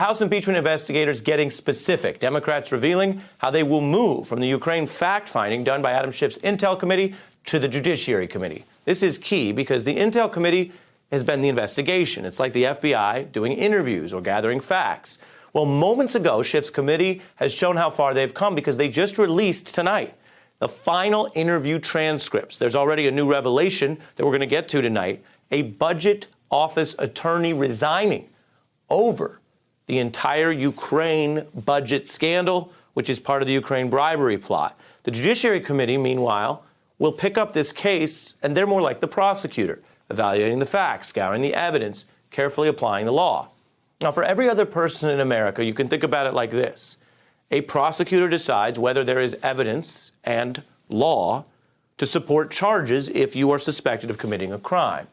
House impeachment investigators getting specific. Democrats revealing how they will move from the Ukraine fact-finding done by Adam Schiff's Intel Committee to the Judiciary Committee. This is key because the Intel Committee has been the investigation. It's like the FBI doing interviews or gathering facts. Well, moments ago, Schiff's committee has shown how far they've come because they just released tonight the final interview transcripts. There's already a new revelation that we're going to get to tonight, a budget office attorney resigning over the entire Ukraine budget scandal, which is part of the Ukraine bribery plot. The Judiciary Committee, meanwhile, will pick up this case, and they're more like the prosecutor, evaluating the facts, scouring the evidence, carefully applying the law. Now, for every other person in America, you can think about it like this. A prosecutor decides whether there is evidence and law to support charges if you are suspected of committing a crime.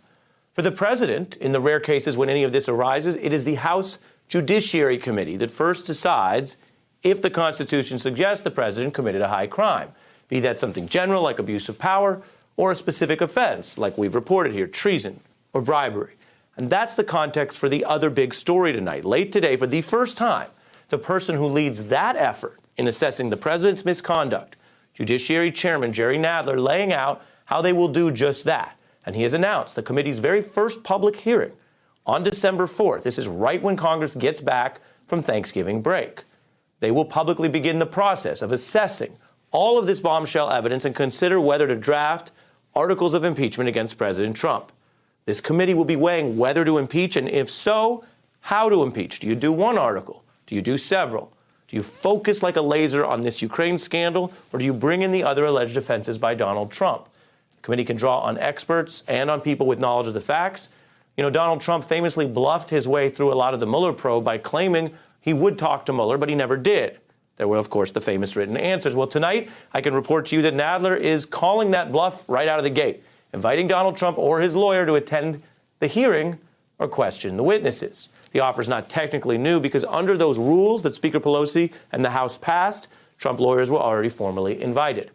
For the president, in the rare cases when any of this arises, it is the House Judiciary Committee that first decides if the Constitution suggests the president committed a high crime, be that something general like abuse of power or a specific offense like we've reported here, treason or bribery. And that's the context for the other big story tonight. Late today, for the first time, the person who leads that effort in assessing the president's misconduct, Judiciary Chairman Jerry Nadler, laying out how they will do just that. And he has announced the committee's very first public hearing on December 4th. This is right when Congress gets back from Thanksgiving break. They will publicly begin the process of assessing all of this bombshell evidence and consider whether to draft articles of impeachment against President Trump. This committee will be weighing whether to impeach, and if so, how to impeach. Do you do one article? Do you do several? Do you focus like a laser on this Ukraine scandal, or do you bring in the other alleged offenses by Donald Trump? The committee can draw on experts and on people with knowledge of the facts. You know, Donald Trump famously bluffed his way through a lot of the Mueller probe by claiming he would talk to Mueller, but he never did. There were, of course, the famous written answers. Well, tonight, I can report to you that Nadler is calling that bluff right out of the gate, inviting Donald Trump or his lawyer to attend the hearing or question the witnesses. The offer is not technically new because under those rules that Speaker Pelosi and the House passed, Trump lawyers were already formally invited.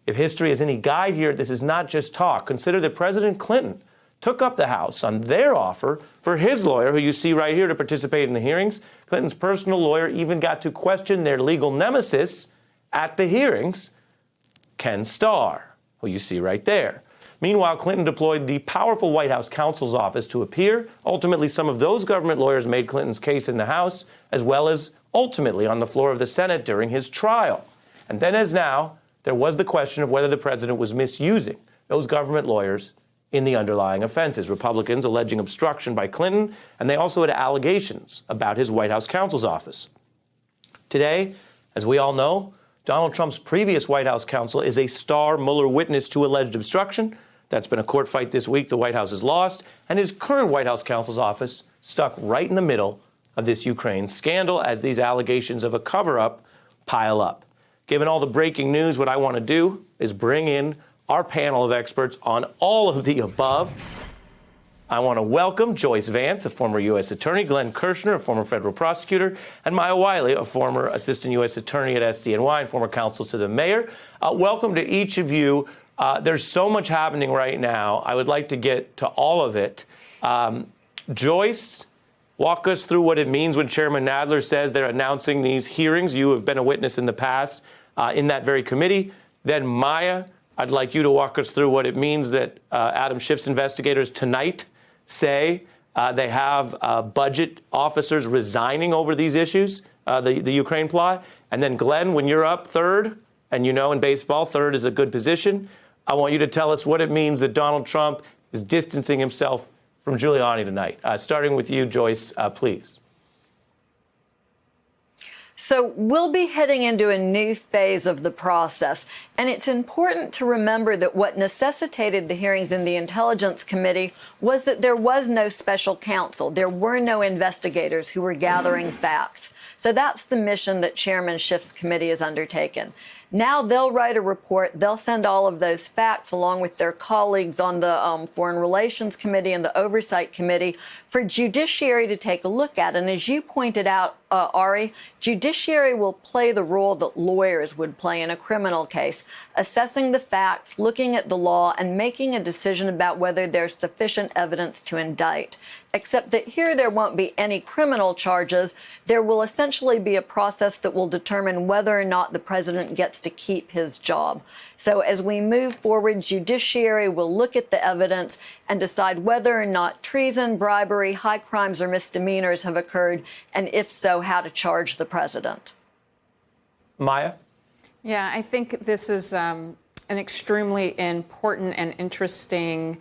If history is any guide here, this is not just talk. Consider that President Clinton took up the House on their offer for his lawyer, who you see right here, to participate in the hearings. Clinton's personal lawyer even got to question their legal nemesis at the hearings, Ken Starr, who you see right there. Meanwhile, Clinton deployed the powerful White House counsel's office to appear. Ultimately, some of those government lawyers made Clinton's case in the House, as well as ultimately on the floor of the Senate during his trial. And then, as now, there was the question of whether the president was misusing those government lawyers in the underlying offenses. Republicans alleging obstruction by Clinton, and they also had allegations about his White House counsel's office. Today, as we all know, Donald Trump's previous White House counsel is a star Mueller witness to alleged obstruction. That's been a court fight this week the White House has lost, and his current White House counsel's office stuck right in the middle of this Ukraine scandal as these allegations of a cover-up pile up. Given all the breaking news, what I want to do is bring in our panel of experts on all of the above. I want to welcome Joyce Vance, a former U.S. attorney, Glenn Kirshner, a former federal prosecutor, and Maya Wiley, a former assistant U.S. attorney at SDNY and former counsel to the mayor. Welcome to each of you. There's so much happening right now. I would like to get to all of it. Joyce, walk us through what it means when Chairman Nadler says they're announcing these hearings. You have been a witness in the past in that very committee. Then Maya, I'd like you to walk us through what it means that Adam Schiff's investigators tonight say they have budget officers resigning over these issues, the Ukraine plot. And then, Glenn, when you're up third, and you know in baseball, third is a good position, I want you to tell us what it means that Donald Trump is distancing himself from Giuliani tonight. Starting with you, Joyce, please. So we'll be heading into a new phase of the process, and it's important to remember that what necessitated the hearings in the Intelligence Committee was that there was no special counsel. There were no investigators who were gathering facts. So that's the mission that Chairman Schiff's committee has undertaken. Now they'll write a report. They'll send all of those facts along with their colleagues on the Foreign Relations Committee and the Oversight Committee for Judiciary to take a look at. And as you pointed out, Ari, Judiciary will play the role that lawyers would play in a criminal case. process, assessing the facts, looking at the law, and making a decision about whether there's sufficient evidence to indict. Except that here there won't be any criminal charges. There will essentially be a process that will determine whether or not the president gets to keep his job. So as we move forward, judiciary will look at the evidence and decide whether or not treason, bribery, high crimes, or misdemeanors have occurred, and if so, how to charge the president. Maya? Yeah, I think this is an extremely important and interesting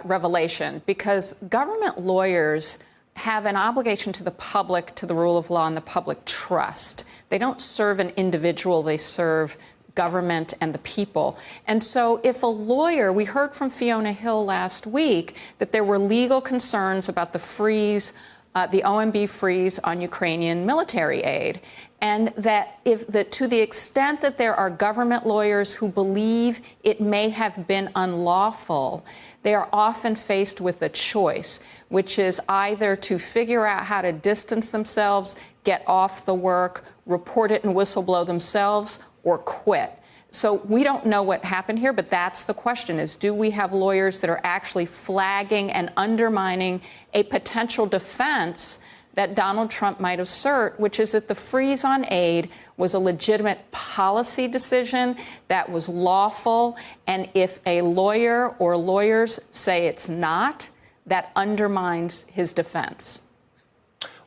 revelation, because government lawyers have an obligation to the public, to the rule of law and the public trust. They don't serve an individual, they serve government and the people. And so if a lawyer, we heard from Fiona Hill last week that there were legal concerns about the freeze, the OMB freeze on Ukrainian military aid. And that to the extent that there are government lawyers who believe it may have been unlawful, they are often faced with a choice, which is either to figure out how to distance themselves, get off the work, report it and whistleblow themselves, or quit. So we don't know what happened here, but that's the question, is do we have lawyers that are actually flagging and undermining a potential defense that Donald Trump might assert, which is that the freeze on aid was a legitimate policy decision that was lawful. And if a lawyer or lawyers say it's not, that undermines his defense.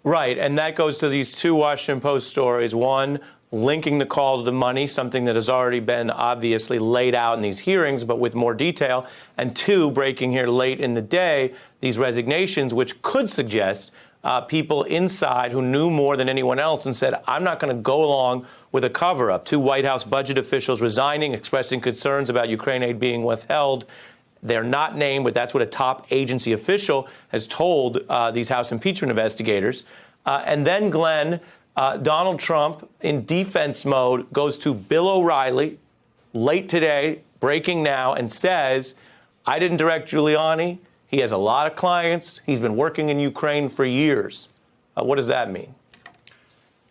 Right. And that goes to these two Washington Post stories. One, linking the call to the money, something that has already been obviously laid out in these hearings, but with more detail. And two, breaking here late in the day, these resignations, which could suggest people inside who knew more than anyone else and said, I'm not going to go along with a cover-up. Two White House budget officials resigning, expressing concerns about Ukraine aid being withheld. They're not named, but that's what a top agency official has told these House impeachment investigators. And then, Glenn, Donald Trump, in defense mode, goes to Bill O'Reilly late today, breaking now, and says, I didn't direct Giuliani. He has a lot of clients. He's been working in Ukraine for years. What does that mean?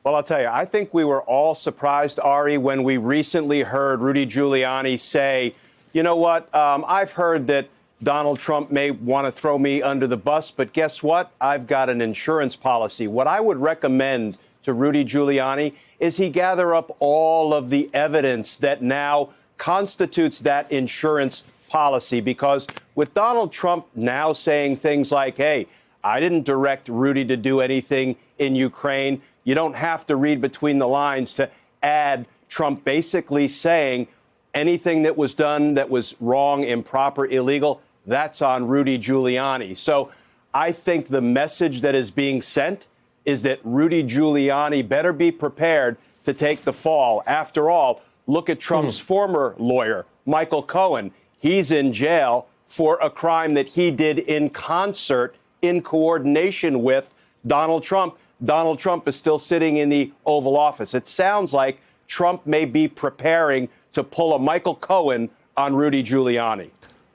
Well, I'll tell you, I think we were all surprised, Ari, when we recently heard Rudy Giuliani say, you know what, I've heard that Donald Trump may want to throw me under the bus, but guess what? I've got an insurance policy. What I would recommend to Rudy Giuliani is he gather up all of the evidence that now constitutes that insurance policy, because with Donald Trump now saying things like, hey, I didn't direct Rudy to do anything in Ukraine, you don't have to read between the lines to add Trump basically saying anything that was done that was wrong, improper, illegal, that's on Rudy Giuliani. So I think the message that is being sent is that Rudy Giuliani better be prepared to take the fall. After all, look at Trump's former lawyer, Michael Cohen. He's in jail for a crime that he did in concert, in coordination with Donald Trump. Donald Trump is still sitting in the Oval Office. It sounds like Trump may be preparing to pull a Michael Cohen on Rudy Giuliani.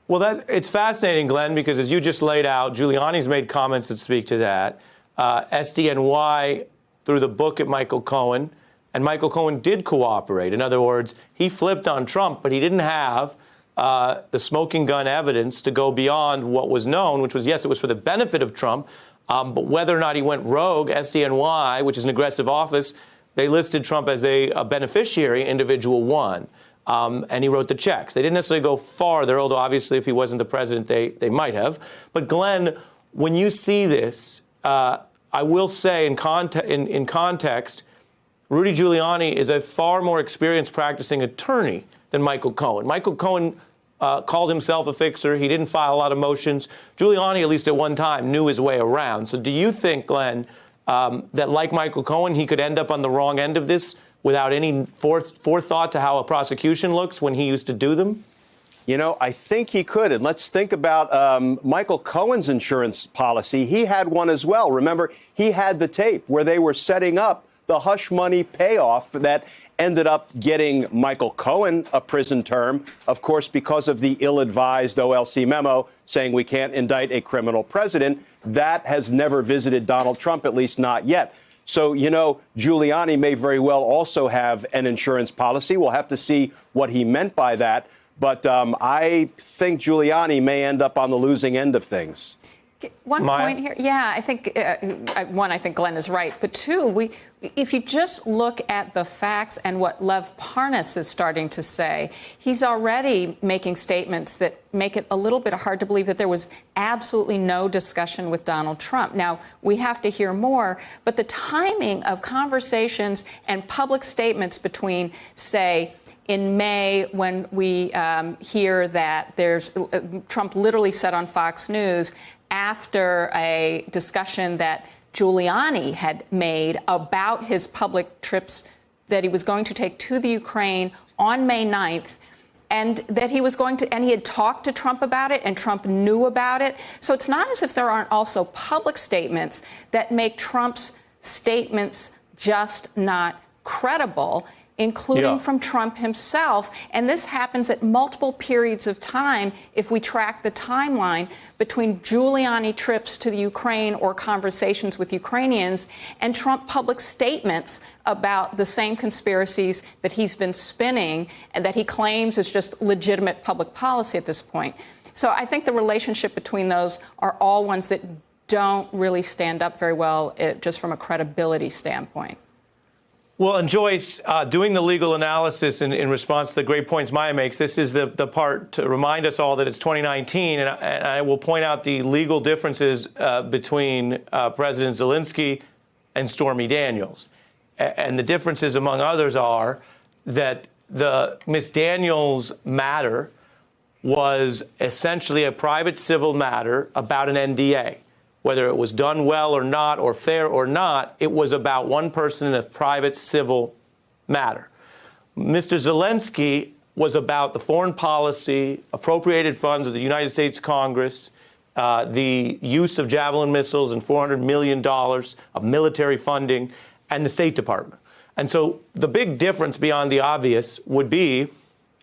Well, it's fascinating, Glenn, because as you just laid out, Giuliani's made comments that speak to that. SDNY threw the book at Michael Cohen, and Michael Cohen did cooperate. In other words, he flipped on Trump, but he didn't have the smoking gun evidence to go beyond what was known, which was, yes, it was for the benefit of Trump, but whether or not he went rogue, SDNY, which is an aggressive office, they listed Trump as a beneficiary, individual one, and he wrote the checks. They didn't necessarily go farther, although obviously if he wasn't the president, they might have. But Glenn, when you see this, I will say in context, Rudy Giuliani is a far more experienced practicing attorney than Michael Cohen. Michael Cohen called himself a fixer. He didn't file a lot of motions. Giuliani, at least at one time, knew his way around. So do you think, Glenn, that like Michael Cohen, he could end up on the wrong end of this without any forethought to how a prosecution looks when he used to do them? You know, I think he could. And let's think about Michael Cohen's insurance policy. He had one as well. Remember, he had the tape where they were setting up the hush money payoff that ended up getting Michael Cohen a prison term, of course, because of the ill-advised OLC memo saying we can't indict a criminal president. That has never visited Donald Trump, at least not yet. So, Giuliani may very well also have an insurance policy. We'll have to see what he meant by that. But I think Giuliani may end up on the losing end of things. One point here. Yeah, I think, one, I think Glenn is right. But two, if you just look at the facts and what Lev Parnas is starting to say, he's already making statements that make it a little bit hard to believe that there was absolutely no discussion with Donald Trump. Now, we have to hear more, but the timing of conversations and public statements between, say, in May, when we hear that Trump literally said on Fox News, after a discussion that Giuliani had made about his public trips that he was going to take to the Ukraine on May 9th, and that he was going to, and he had talked to Trump about it, and Trump knew about it. So it's not as if there aren't also public statements that make Trump's statements just not credible, including from Trump himself. And this happens at multiple periods of time if we track the timeline between Giuliani trips to the Ukraine or conversations with Ukrainians and Trump public statements about the same conspiracies that he's been spinning and that he claims is just legitimate public policy at this point. So I think the relationship between those are all ones that don't really stand up very well just from a credibility standpoint. Well, and Joyce, doing the legal analysis in response to the great points Maya makes, this is the part to remind us all that it's 2019, and I will point out the legal differences between President Zelensky and Stormy Daniels. And the differences, among others, are that the Miss Daniels matter was essentially a private civil matter about an NDA. Whether it was done well or not, or fair or not, it was about one person in a private civil matter. Mr. Zelensky was about the foreign policy, appropriated funds of the United States Congress, the use of Javelin missiles and $400 million of military funding, and the State Department. And so the big difference beyond the obvious would be,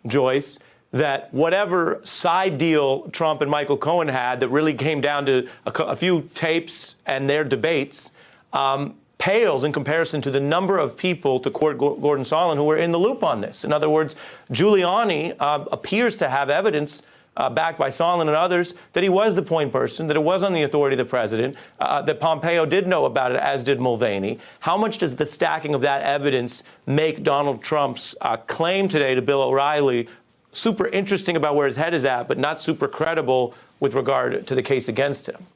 Joyce, that whatever side deal Trump and Michael Cohen had that really came down to a few tapes and their debates pales in comparison to the number of people, to quote Gordon Sondland, who were in the loop on this. In other words, Giuliani appears to have evidence backed by Sondland and others that he was the point person, that it was on the authority of the president, that Pompeo did know about it, as did Mulvaney. How much does the stacking of that evidence make Donald Trump's claim today to Bill O'Reilly super interesting about where his head is at, but not super credible with regard to the case against him?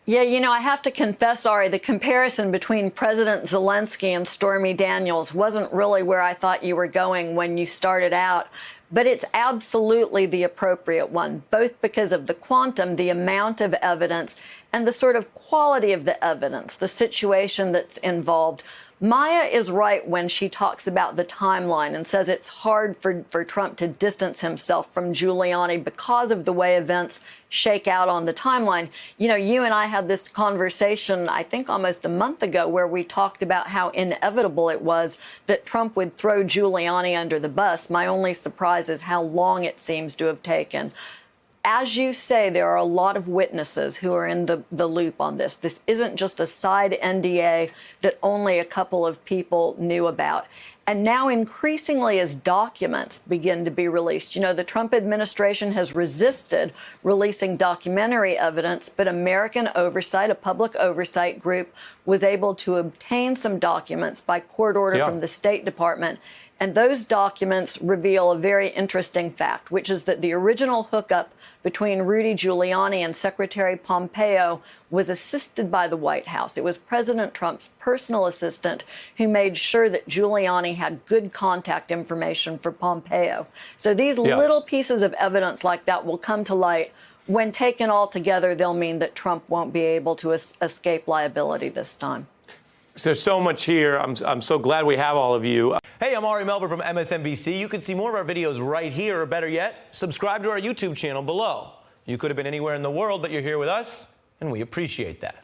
Yeah, I have to confess, Ari, the comparison between President Zelensky and Stormy Daniels wasn't really where I thought you were going when you started out. But it's absolutely the appropriate one, both because of the quantum, the amount of evidence, and the sort of quality of the evidence, the situation that's involved. Maya is right when she talks about the timeline and says it's hard for Trump to distance himself from Giuliani because of the way events shake out on the timeline. You and I had this conversation, I think almost a month ago, where we talked about how inevitable it was that Trump would throw Giuliani under the bus. My only surprise is how long it seems to have taken. As you say, there are a lot of witnesses who are in the loop on this. This isn't just a side NDA that only a couple of people knew about. And now increasingly as documents begin to be released, the Trump administration has resisted releasing documentary evidence, but American Oversight, a public oversight group, was able to obtain some documents by court order from the State Department. And those documents reveal a very interesting fact, which is that the original hookup between Rudy Giuliani and Secretary Pompeo was assisted by the White House. It was President Trump's personal assistant who made sure that Giuliani had good contact information for Pompeo. So these little pieces of evidence like that will come to light. When taken all together, they'll mean that Trump won't be able to escape liability this time. There's so much here. I'm so glad we have all of you. Hey, I'm Ari Melber from MSNBC. You can see more of our videos right here, or better yet, subscribe to our YouTube channel below. You could have been anywhere in the world, but you're here with us, and we appreciate that.